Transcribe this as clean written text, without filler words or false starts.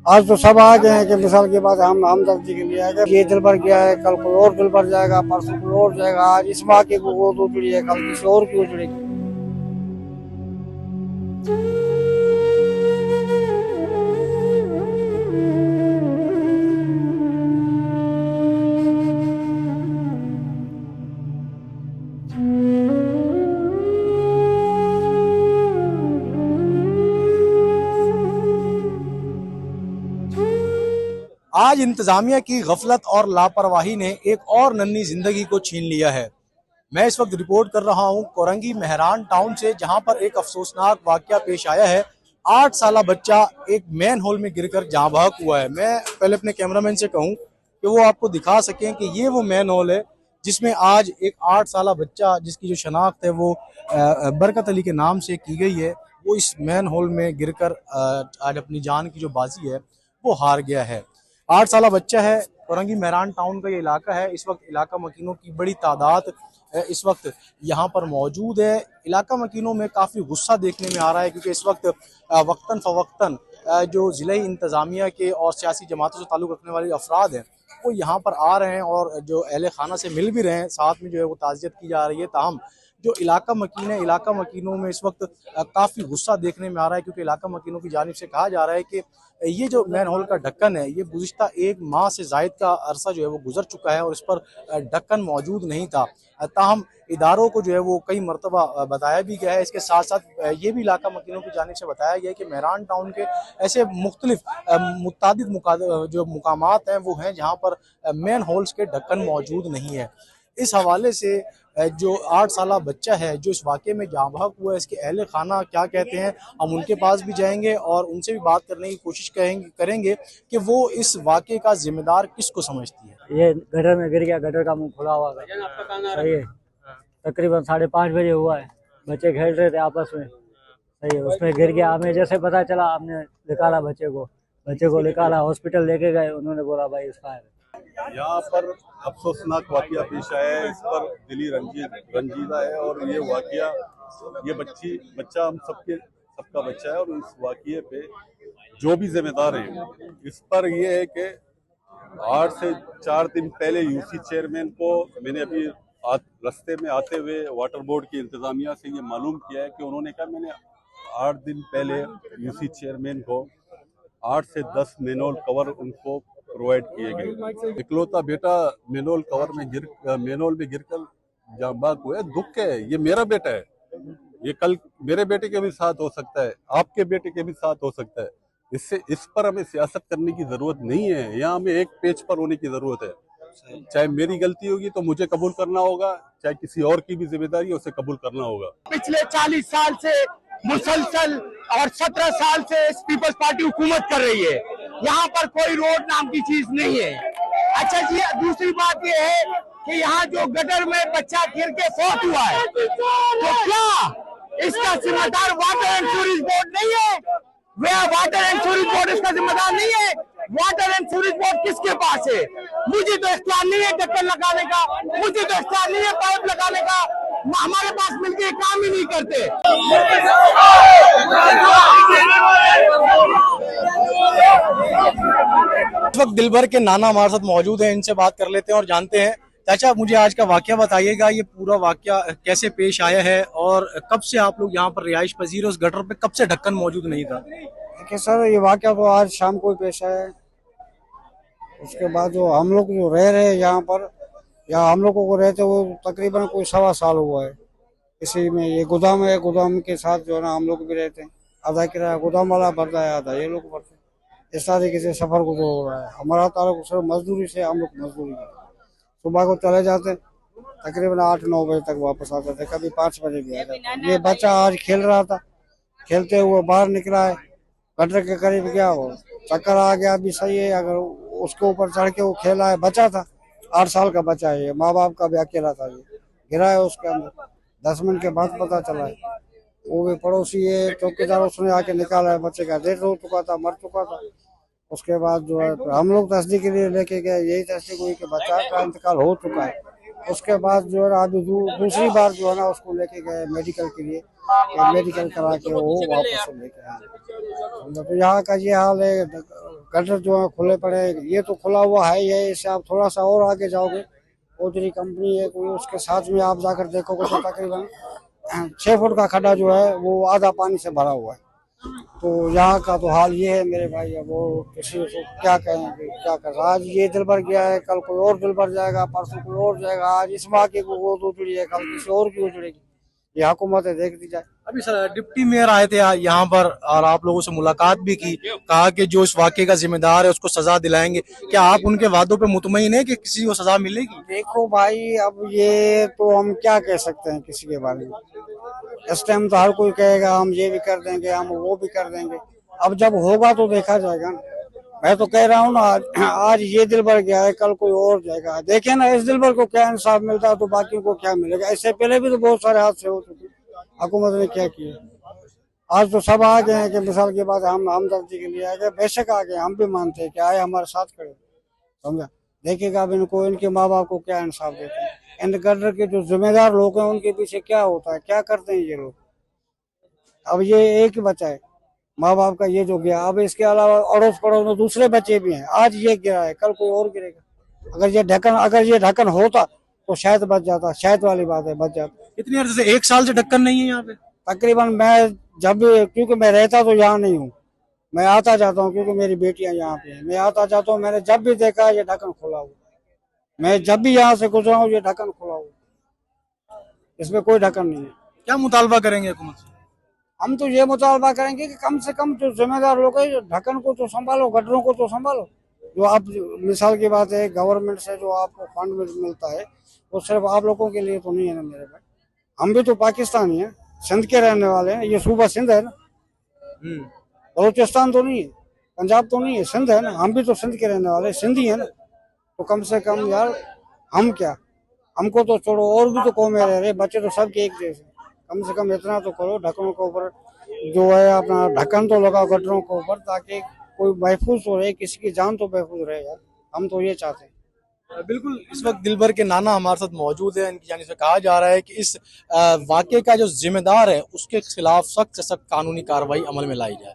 आज तो सब आ गए हैं कि मिसाल के बाद हम हमदर्दी के लिए आए। ये दिल भर गया है, कल को और दिल भर जाएगा, परसों को और जाएगा। आज इस वाक़े को वो उजड़ी है, कल किसी और की उजड़ेगी। आज इंतजामिया की गफलत और लापरवाही ने एक और नन्ही जिंदगी को छीन लिया है। मैं इस वक्त रिपोर्ट कर रहा हूं कोरंगी मेहरान टाउन से, जहां पर एक अफसोसनाक वाकया पेश आया है। 8 साला बच्चा एक मैन होल में गिरकर जाँ बहक हुआ है। मैं पहले अपने कैमरामैन से कहूं कि वो आपको दिखा सकें कि ये वो मैन होल है जिसमें आज एक 8 साला बच्चा, जिसकी जो शनाख्त है वो बरकत अली के नाम से की गई है, वो इस मैन होल में गिरकर आज अपनी जान की जो बाजी है वो हार गया है। 8 साला बच्चा है। कोरंगी मेहरान टाउन का ये इलाका है। इस वक्त इलाका मकीनों की बड़ी तादाद इस वक्त यहाँ पर मौजूद है। इलाका मकीनों में काफ़ी गुस्सा देखने में आ रहा है, क्योंकि इस वक्त वक्तन फ़वक्तन जो ज़िले इंतज़ामिया के और सियासी जमातों से ताल्लुक़ रखने वाले अफराद हैं वो यहाँ पर आ रहे हैं और जो अहले खाना से मिल भी रहे हैं। साथ में जो है वो ताज़ियत की जा रही है। ताहम जो इलाका मकीन है, इलाका मकीनों में इस वक्त काफ़ी गुस्सा देखने में आ रहा है, क्योंकि इलाका मकीनों की जानिब से कहा जा रहा है कि ये जो मैन होल का ढक्कन है ये गुज़िश्ता 1 माह से ज़ायद का अरसा जो है वो गुजर चुका है और इस पर ढक्कन मौजूद नहीं था। ताहम इदारों को जो है वो कई मरतबा बताया भी गया है। इसके साथ साथ ये भी इलाका मकीनों की जानिब से बताया गया है कि मेहरान टाउन के ऐसे मुख्तलिफ मुतादिद जो मुकामात हैं वो हैं जहाँ पर मैन होल्स के ढक्कन मौजूद नहीं है। इस हवाले से जो 8 साला बच्चा है जो इस वाक़े में जाँ बहक हुआ है, इसके अहले खाना क्या कहते हैं, हम उनके पास भी जाएंगे और उनसे भी बात करने की कोशिश करेंगे कि वो इस वाक़े का जिम्मेदार किसको समझती है। ये गटर में गिर गया, गटर का मुंह खुला हुआ था। सही है, तकरीबन 5:30 बजे हुआ है। बच्चे खेल रहे थे आपस में, सही है, उसमें गिर गया। हमें जैसे पता चला हमने निकाला बच्चे को निकाला, हॉस्पिटल लेके गए। उन्होंने बोला भाई इसका है। यहाँ पर अफसोसनाक वाकया पेश आया है, इस पर दिली रंजीदा है और ये वाकया, ये बच्चा हम सबका बच्चा है और इस वाकये पे जो भी जिम्मेदार है इस पर ये है कि 8 से 4 दिन पहले यूसी चेयरमैन को मैंने अभी रास्ते में आते हुए वाटर बोर्ड की इंतजामिया से ये मालूम किया है कि उन्होंने कहा मैंने 8 दिन पहले यूसी चेयरमैन को 8 से 10 मेनोल कवर उनको प्रोवाइड किए गए। इकलौता बेटा मेनोल में गिरकर जाँ बहक हुआ है। दुख है, ये मेरा बेटा है, ये कल मेरे बेटे के भी साथ हो सकता है, आपके बेटे के भी साथ हो सकता है। इस पर हमें सियासत करने की जरूरत नहीं है। यहाँ हमें एक पेज पर होने की जरूरत है। चाहे मेरी गलती होगी तो मुझे कबूल करना होगा, चाहे किसी और की भी जिम्मेदारी है उसे कबूल करना होगा। पिछले 40 साल से मुसलसल और 17 साल से पीपल्स पार्टी हुकूमत कर रही है। यहाँ पर कोई रोड नाम की चीज नहीं है। अच्छा जी, दूसरी बात ये है कि यहाँ जो गटर में बच्चा गिर के फौत हुआ है, तो क्या इसका जिम्मेदार वाटर एंड सीवरेज बोर्ड नहीं है? वह वाटर एंड सीवरेज बोर्ड इसका जिम्मेदार नहीं है? वाटर एंड सीवरेज बोर्ड किसके पास है? मुझे तो इख्तियार नहीं है ढक्कन लगाने का, मुझे तो इख्तियार नहीं है पाइप लगाने का। हमारे पास मिलके काम ही नहीं करते। इस वक्त दिलबर के नाना हमारे साथ मौजूद हैं, इनसे बात कर लेते हैं और जानते हैं। चाचा, मुझे आज का वाकया बताइएगा, ये पूरा वाकया कैसे पेश आया है और कब से आप लोग यहाँ पर रिहाइश पजीर, उस गटर पे कब से ढक्कन मौजूद नहीं था? देखिए सर, ये वाकया तो आज शाम को ही पेश आया है। उसके बाद जो हम लोग जो रह रहे हैं यहाँ पर, या हम लोगों को रहते वो तकरीबन कोई 1.25 साल हुआ है। इसी में ये गोदाम है, गोदाम के साथ जो है ना हम लोग भी रहते हैं। आधा किराया गोदाम वाला भरता है, आधा ये लोग भरते हैं। इस तरीके से सफर गुजर हो रहा है। हमारा ताल्लुक सिर्फ मजदूरी से, हम लोग मजदूरी करते हैं। सुबह को चले जाते, तकरीबन 8-9 बजे तक वापस आते थे, कभी 5 बजे भी आ जाते। ये बच्चा आज खेल रहा था, खेलते हुए बाहर निकला है, गटर के करीब गया, वो चक्कर आ गया। अभी सही है, अगर उसके ऊपर चढ़ के वो खेला है, बच्चा था, 8 साल का बच्चा है, माँ बाप का भी अकेला था। ये गिरा है उसके अंदर, 10 मिनट के बाद पता चला है। वो भी पड़ोसी है, चौकीदार, उसने आके निकाला है। बच्चे का डेथ हो चुका था, मर चुका था। उसके बाद जो है हम लोग तस्दीक के लिए लेके गए, यही तस्दीक हुई कि बच्चा का इंतकाल हो चुका है। उसके बाद जो है अभी दूसरी बार जो है ना उसको लेके गए मेडिकल के लिए, मेडिकल करा के वो वापस लेके आए। तो यहाँ का ये हाल है। गटर जो है खुले पड़े हैं। ये तो खुला हुआ है ही है, इससे आप थोड़ा सा और आगे जाओगे, ओजरी कंपनी है कोई, उसके साथ में आप जाकर देखोगे तो तकरीबन 6 फुट का खड्डा जो है वो आधा पानी से भरा हुआ है। तो यहाँ का तो हाल ये है मेरे भाई। अब वो किसी को क्या कहेंगे, क्या कर, आज ये दिलबर गया है, कल कोई और दिलबर जाएगा, परसों कोई और जाएगा। आज इस वाक़े को वो उजड़ी है, कल किसी और की उजड़ेगी। ये हुकूमत है, देख दी जाए। अभी सर डिप्टी मेयर आए थे यहाँ पर और आप लोगों से मुलाकात भी की, कहा कि जो इस वाक़े का जिम्मेदार है उसको सजा दिलाएंगे। क्या आप उनके वादों पे मुतमईन है कि किसी को सजा मिलेगी? देखो भाई, अब ये तो हम क्या कह सकते हैं किसी के बारे में। इस टाइम तो हर कोई कहेगा हम ये भी कर देंगे, हम वो भी कर देंगे। अब जब होगा तो देखा जाएगा ना। मैं तो कह रहा हूँ ना, आज ये दिलबर गया है, कल कोई और जाएगा। देखे ना इस दिलबर को क्या इंसाफ मिलता है तो बाकी को क्या मिलेगा। इससे पहले भी तो बहुत सारे हादसे हो चुके, हुकूमत ने क्या किया। आज तो सब आ गए हैं कि मिसाल की बात, हम हमदर्दी के लिए आ गए, बेशक आ गए, हम भी मानते हैं कि आए हमारे साथ खड़े, समझा। देखेगा अब इनको, इनके माँ बाप को क्या इंसाफ देते हैं। इन गटर के जो जिम्मेदार लोग हैं उनके पीछे क्या होता है, क्या करते हैं ये लोग। अब ये एक ही बच्चा है माँ बाप का, ये जो गया। अब इसके अलावा अड़ोस पड़ोस में दूसरे बच्चे भी हैं। आज ये गिरा है, कल कोई और गिरेगा। अगर ये ढक्कन होता तो शायद बच जाता, शायद वाली बात है, बच जाता। इतनी अर्से से 1 साल से ढक्कन नहीं है यहाँ पे? तकरीबन मैं जब भी, क्योंकि मैं रहता तो यहाँ नहीं हूँ, मैं आता जाता हूँ क्योंकि मेरी बेटियां यहाँ पे हैं। मैं आता जाता हूँ, मैंने जब भी देखा ये ढक्कन खुला हुआ। मैं जब भी यहाँ से गुजरा हूँ ये ढक्कन खुला हुआ, इसमें कोई ढक्कन नहीं है। क्या मुतालबा करेंगे हुकूमत से? हम तो ये मुतालबा करेंगे कि कम से कम जो जिम्मेदार लोग हैं, जो ढक्कन को तो संभालो, गटरों को तो संभालो। जो आप, मिसाल की बात है, गवर्नमेंट से जो आपको फंड मिलता है वो सिर्फ आप लोगों के लिए तो नहीं है ना मेरे भाई। हम भी तो पाकिस्तानी हैं, सिंध के रहने वाले हैं। ये सूबा सिंध है ना, बलूचिस्तान तो नहीं है, पंजाब तो नहीं है, सिंध है ना। हम भी तो सिंध के रहने वाले, सिंधी है ना। तो कम से कम यार, हम क्या, हमको तो छोड़ो, और भी तो कौमें रह रहे, बच्चे तो सबके एक जैसे। कम से कम इतना तो करो, ढक्कनों के ऊपर जो है अपना ढक्कन तो लगाओ गटरों के ऊपर, ताकि कोई महफूज हो रहे, किसी की जान तो महफूज रहे यार। हम तो ये चाहते हैं। बिल्कुल, इस वक्त दिलबर के नाना हमारे साथ मौजूद है। इनकी जानिब से कहा जा रहा है कि इस वाक़े का जो जिम्मेदार है उसके खिलाफ सख्त से सख्त कानूनी कार्रवाई अमल में लाई जाए।